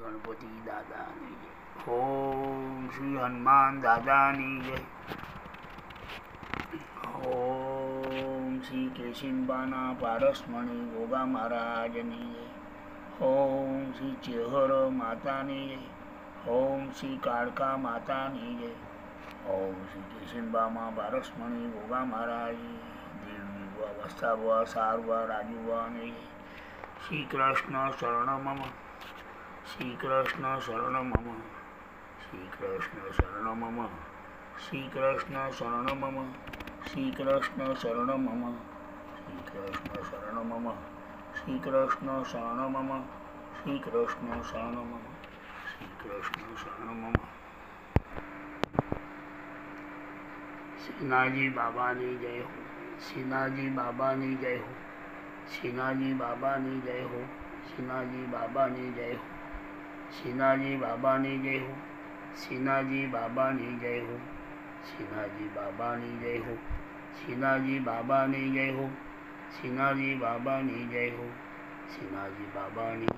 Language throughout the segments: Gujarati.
ગણપતિ દાદાની જય. ઓમ શ્રી હનુમાન દાદાની જય. ઓમ શ્રી કેશિંબાના પારસમણી ગોગા મહારાજની જય. ઓમ શ્રી ચેહર માતાની જય. ઓમ શ્રી કાળકા માતાની જય. ઓમ શ્રી કેશિંબામાં પારસમણી ગોગા મહારાજ દેવી અવસ્થા સારવા રાજુવાની જય. શ્રી કૃષ્ણ શરણ મમ. શ્રી કૃષ્ણ શરણ મમ. શ્રી કૃષ્ણ શરણ મમ. શ્રી કૃષ્ણ શરણ મમ. શ્રી કૃષ્ણ શરણ મમ. શ્રી કૃષ્ણ શરણ મમ. શ્રી કૃષ્ણ શરણ મમ. શ્રી કૃષ્ણ શરણ મમ. શ્રી કૃષ્ણ શરણ મમ. શ્રીનાજી બાબાની જય હો. શ્રીનાજી બાબાની જય હો. શ્રીનાજી બાબાની જય હો. શ્રીનાજી બાબાની જય હો. શ્રીનાજી બાબાની જય હો. શ્રીનાજી બાબાની જય હો. શ્રીનાજી બાબાની જય હો. શ્રીનાજી બાબાની જય હો. શ્રીનાજી બાબાની જય હો. શ્રીનાજી બાબાની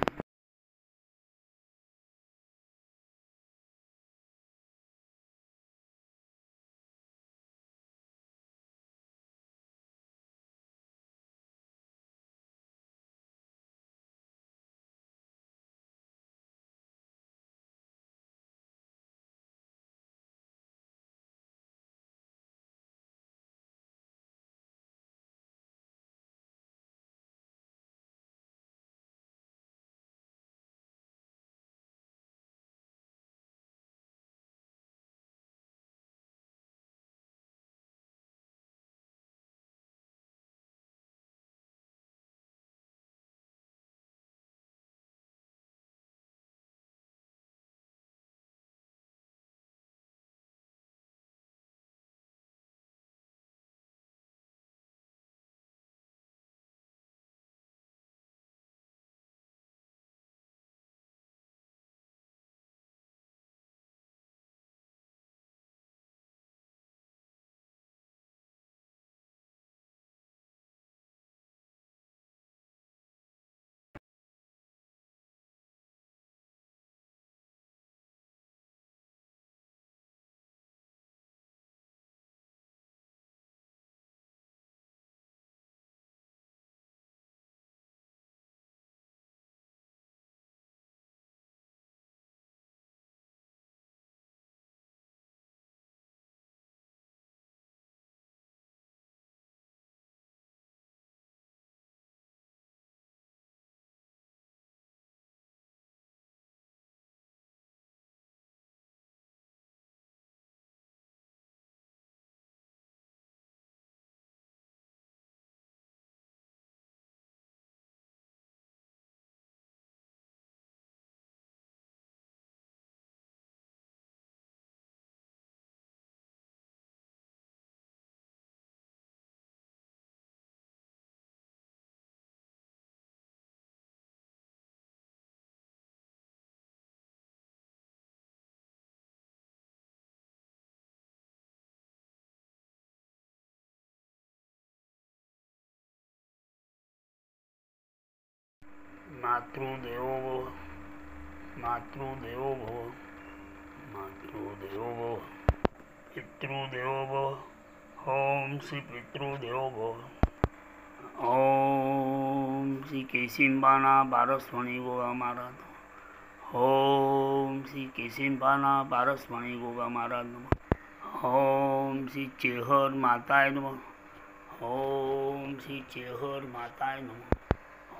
માતૃદેવો ભવ. માતૃદેવો ભવ. માતૃદેવો ભવ. પિતૃદેવો ભવ. ઓમ શ્રી પિતૃદેવો ભવ. ઓમ શ્રી કેશિંબાના પારસમણી ગોગા મહારાજ. ઓમ શ્રી કેશિંબાના પારસમણી ગોગા મહારાજ નમઃ. ઓમ શ્રી ચેહર માતાય નમઃ. ઓમ શ્રી ચેહર માતાય નમઃ.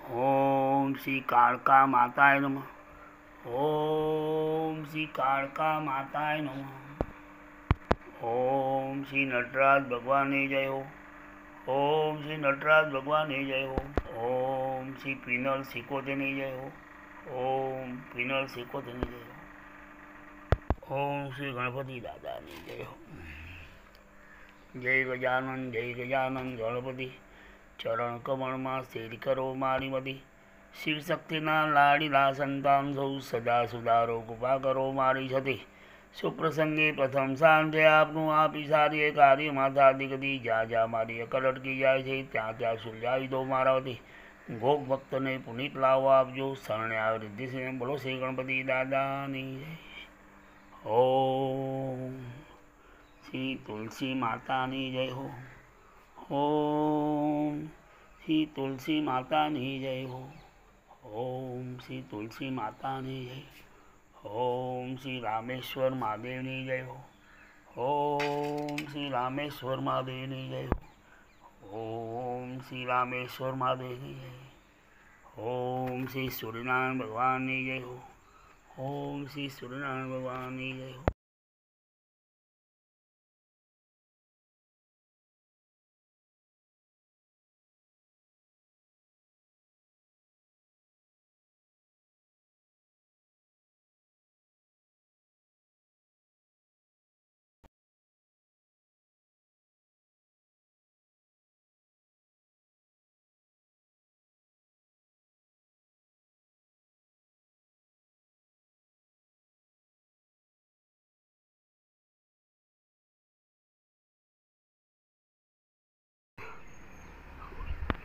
ઓમ શ્રી કાળકા માતાય નમઃ. ઓમ શ્રી કાળકા માતાય નમઃ. ઓમ શ્રી નટરાજ ભગવાનની જય હો. ઓમ શ્રી નટરાજ ભગવાનની જય હો. ઓમ શ્રી પિનલ સિકોતેની જય હો. ઓમ પિનલ સિકોતેની જય હો. ઓમ શ્રી ગણપતિ દાદાની જય હો. જય ગજાનન જય ગજાનન ગણપતિ. ચરણ કમળમાં સ્થિર કરો મારી મતી. શિવશક્તિના લાડીલા સંતાન સૌ સદા સુધારો કૃપા કરો મારી છતી. સુપ્રસંગે પ્રથમ સાંજે આપનું આપી સારી કાર્ય માતા દિગતી. જ્યાં જ્યાં મારી અકલ અટકી જાય છે ત્યાં ત્યાં સુલઝાવી દો મારા વતી. ગોગ ભક્તોને પુનિત લાવો આપજો. શરણે આવે રિદ્ધિ સિંહ. બોલો શ્રી ગણપતિ દાદાની જય. ઓમ શ્રી તુલસી માતાની જય હો. ઓમ શ્રી તુલસી માતાની જય હો. ઓમ શ્રી તુલસી માતાની જય. ઓમ શ્રી રામેશ્વર મહાદેવની જય હો. ઓમ શ્રી રામેશ્વર મહાદેવની જય હો. ઓમ શ્રી રામેશ્વર મહાદેવની જય. ઓમ શ્રી સૂર્યનારાયણ ભગવાનની જય હો. ઓમ શ્રી સૂર્યનારાયણ ભગવાનની જય હો.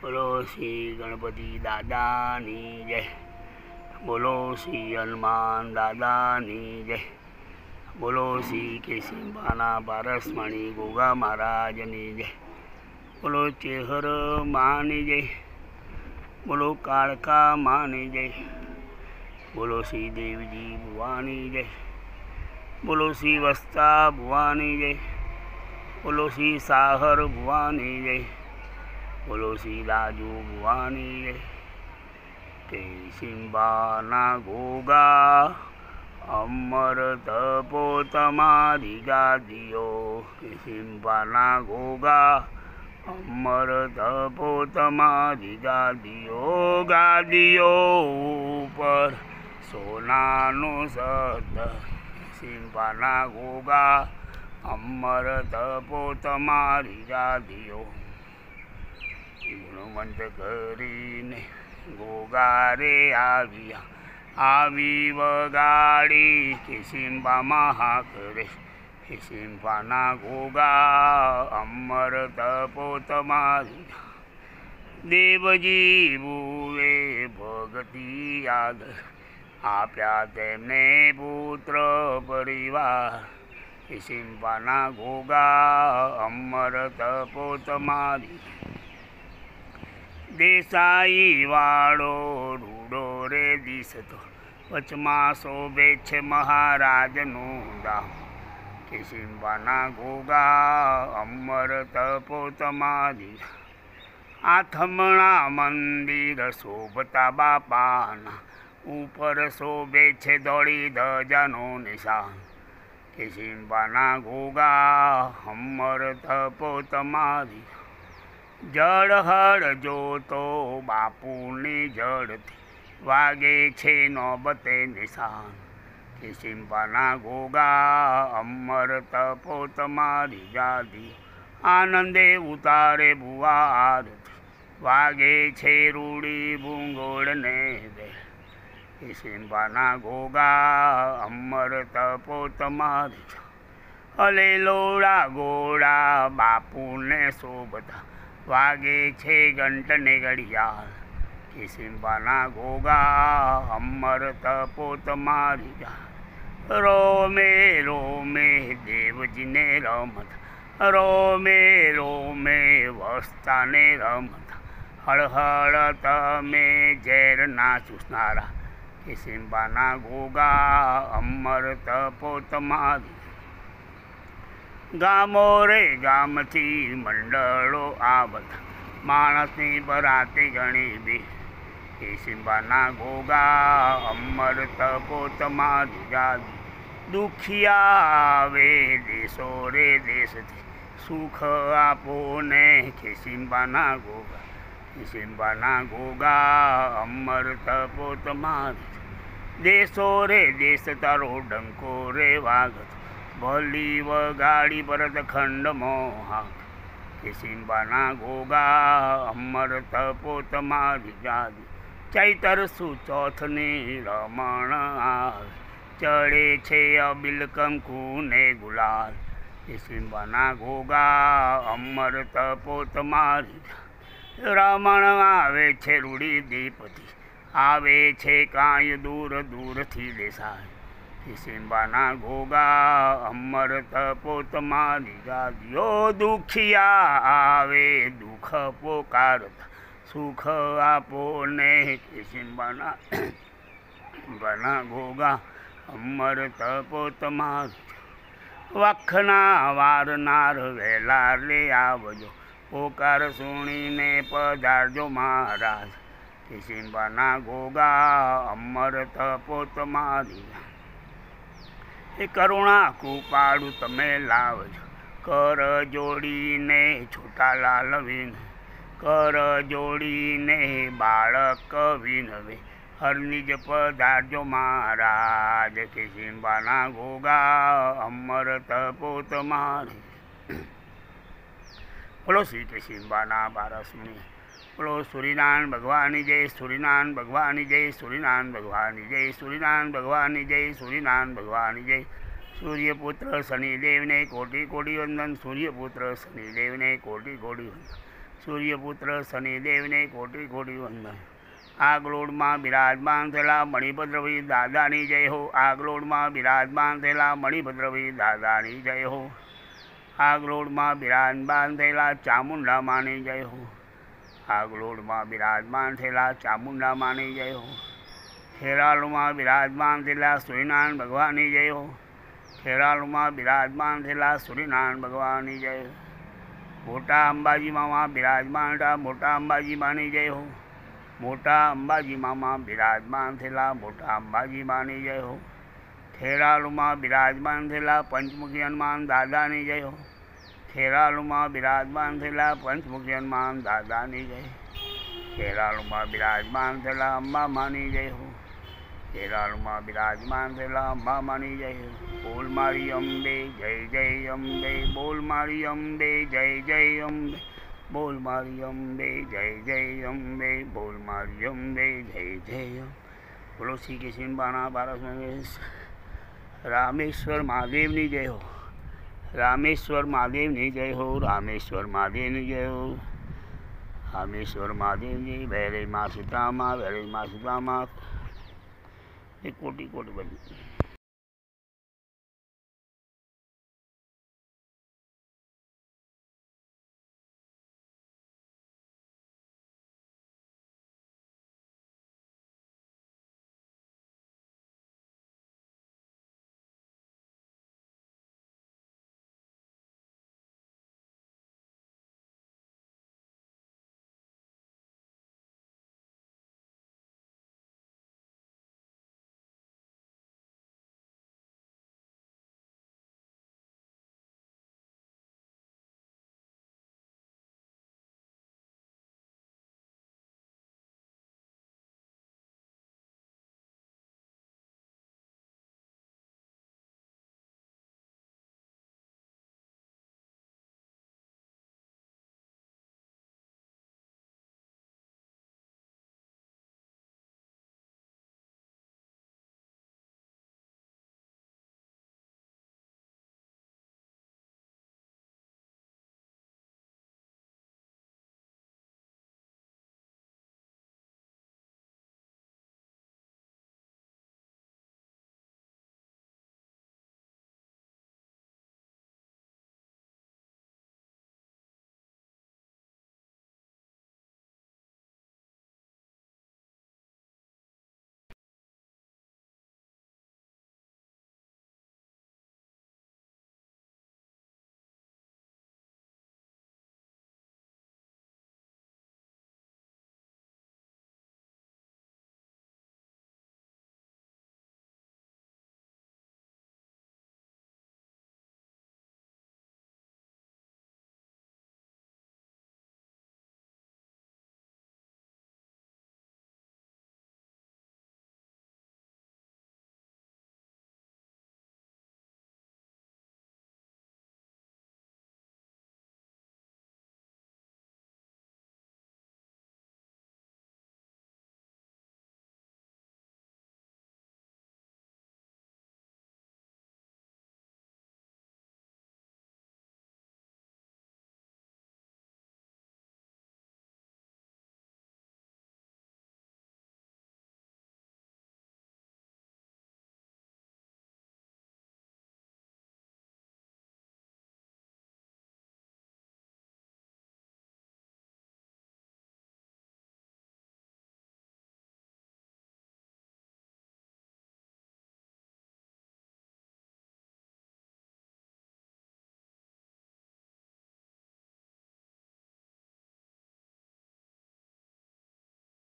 બોલો શ્રી ગણપતિ દાદાની જય. બોલો શ્રી હનુમાન દાદાની જય. બોલો શ્રી કેશિંબાના પારસમણી ગોગા મહારાજની જય. બોલો ચેહર માની જય. બોલો કાળકા માની જય. બોલો શ્રી દેવજી ભુવાની જય. બોલો શ્રી વસ્તા ભુવાની જય. બોલો શ્રી સાહર ભુવાની જય. બોલો શ્રી રાજુ ભુવાની જય. કેશિંબાના ગોગા અમર તપો તમારી ગાદીઓ. કેશિંબાના ગોગા અમર તપો તમારી ગાદીઓ. ગાદીઓ ઉપર સોનાનો સત્તર. કેશિંબાના ગોગા અમર તપો તમારી ગાદીઓ. ગુણવંત કરીને ગોગા રે આવ્યા. આવી વગાડી કેશિંબામાં હાક રે. કેશિંબાના ગોગા અમર તપો તમારી. દેવજી ભુવે ભગતી યાદ આપ્યા તેમને પુત્ર પરિવાર. કેશિંબાના ગોગા અમર તપો તમારી. દેસાઈ વાળો રૂડો રે દિસતો વચમાં શોભે છે મહારાજનું દામ. કેશિંબાના ગોગા અમર તપો તમારી. આથમણા મંદિર શોભતા બાપાના ઉપર શોભે છે દોડી ધજાનો નિશાન. કેશિંબાના ગોગા અમર તપો તમારી. જળહળ જોતો બાપુની જળથી વાગે છે નોબતે નિશાન. કેશિંબાના ગોગા અમર તપો તમારી ગાદી. આનંદે ઉતારે ભુવા આરતી વાગે છે રૂડી ભૂંગોળને દે. કેશિંબાના ગોગા અમર તપો તમારી. હલે લોડા ગોળા બાપુને શોભતા વાગે છે ઘંટને ઘડિયાળ. કેશિંબાના ગોગા અમર તપો તમારી. રોમે રોમે દેવજીને રમતા. રોમે રોમે વસ્તાને રમતા. હળહળ તમે ઝેરના ચૂસનારા. કેશિંબાના ગોગા અમર તપો તમારી. ગામો રે ગામથી મંડળો આવતા માણસની બરાતી ઘણી બી. કેશિંબાના ગોગા અમર તપો તમારી ગાદી. દુખિયા આવે દેશો રે દેશથી સુખ આપો ને. કેશિંબાના ગોગા. કેશિંબાના ગોગા અમર તપો તમારી. દેશો રે દેશ તારો ડંકો રે વાગતો ભલી વગાડી ભરતખંડ મોહાક. કેશિંબાના ગોગા અમર તપો તમારી ગાદી. ચૈતર સુચોથની રમણ આવે ચડે છે અબિલ કંકુ ને ગુલાલ. કેશિંબાના ગોગા અમર તપો તમારી. રમણ આવે છે રૂડી દીપથી, આવે છે કાંઈ દૂર દૂરથી દેસાય. સિંબાના ઘોઘા અમર તપો તમારી ગાદીઓ, દુખિયા આવે દુઃખ પોકારતા, સુખ આપો ને સિંબાના બના ઘોઘા અમર તપો તમારી. વખના વારનાર વહેલા રે આવજો, પોકાર સુણીને પધારજો મહારાજ. સિંબાના ઘોઘા અમર તપો તમારી. એ કરુણા કૃપાળુ તમે લાવજો, કર જોડીને છોટાલાલ વિનવે, કર જોડીને બાળક વિનવે, હરનિજ પધારજો મહારાજ. કે સિંબાના ઘોઘા અમર તપો તમારી. બોલો શ્રી કે સિંબાના પારસમણી. બોલો સૂર્યનારાયણ ભગવાનની જય, સૂર્યનારાયણ ભગવાનની જય, સૂર્યનારાયણ ભગવાનની જય, સૂર્યનારાયણ ભગવાનની જય, સૂર્યનારાયણ ભગવાનની જય. સૂર્યપુત્ર શનિદેવને કોટી કોટી વંદન, સૂર્યપુત્ર શનિદેવને કોટી કોટી વંદન, સૂર્યપુત્ર શનિદેવને કોટી કોટી વંદન. આગલોડમાં બિરાજમાન થયેલા મણિભદ્રભાઈ દાદાની જય હો, આગલોડમાં બિરાજમાન થયેલા મણિભદ્રભાઈ દાદાની જય હો. આગલોડમાં બિરાજમાન થયેલા ચામુંડા માની જય હો, આગલોડમાં બિરાજમાન થયેલા ચામુંડા માની જય હો. ખેરાલુમાં બિરાજમાન થયેલા સૂર્યનારાયણ ભગવાનની જય હો, ખેરાલુમાં બિરાજમાન થયેલા સૂર્યનારાયણ ભગવાનની જય હો. મોટા અંબાજીમાં બિરાજમાન થયેલા મોટા અંબાજી માની જય હો, મોટા અંબાજીમાં બિરાજમાન થયેલા મોટા અંબાજી માની જય હો. ખેરાલુમાં બિરાજમાન થયેલા પંચમુખી હનુમાન દાદાની જય હો, ખેરાલુમાં બિરાજમાન થયેલા પંચમુખી હનુમાન દાદાની જય. ખેરાલુમાં બિરાજમાન થયેલા અંબા માની જય હો, ખેરાલુમાં બિરાજમાન થયેલા અંબા માની જય હો. બોલ મારી અંબે જય જય અંબે, બોલ મારી અંબે જય જય અંબે, બોલ મારી અંબે જય જય અંબે, બોલ મારી અંબે જય જય અંબે. બોલો શ્રી કે સિંબાના પારસમણી. રામેશ્વર મહાદેવની જય હો, રામેશ્વર મહાદેવની જય હો, રામેશ્વર મહાદેવની જય હો, રામેશ્વર મહાદેવની. વૈરયમાં સીતામાં, વૈરયમાં સીતામાં. એ કોટી કોટી બધી.